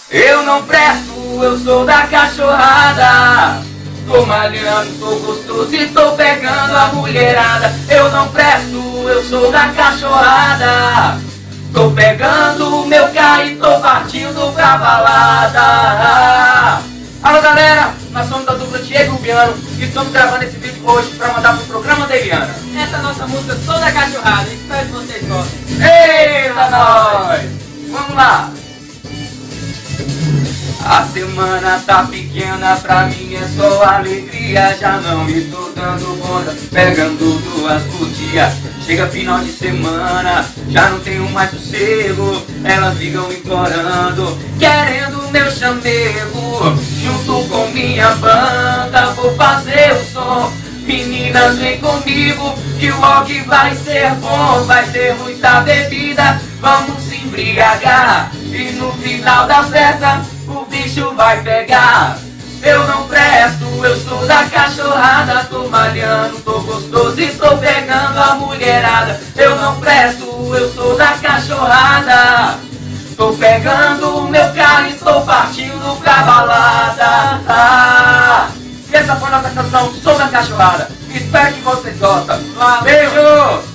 Eu não presto, eu sou da cachorrada. Tô malhando, tô gostoso e tô pegando a mulherada. Eu não presto, eu sou da cachorrada. Tô pegando o meu carro e tô partindo pra balada. Alô galera, nós somos da dupla Diego e Biano e estamos gravando esse vídeo hoje pra mandar pro programa da Eliana. Essa é a nossa música Sou da Cachorrada, espero que vocês gostem. Eita nós! Vamos lá! A semana tá pequena, pra mim é só alegria. Já não estou dando conta, pegando 2 por dia. Chega final de semana, já não tenho mais sossego. Elas ficam implorando, querendo meu chamego. Junto com minha banda vou fazer o som. Meninas, vem comigo, que o rock vai ser bom. Vai ter muita bebida, vamos se embriagar. E no final da festa o bicho vai pegar. Eu não presto, eu sou da cachorrada. Tô malhando, tô gostoso e tô pegando a mulherada. Eu não presto, eu sou da cachorrada. Tô pegando o meu carro e tô partindo pra balada. Essa foi a nossa canção Sou da Cachorrada. Espero que vocês gostem. Beijo!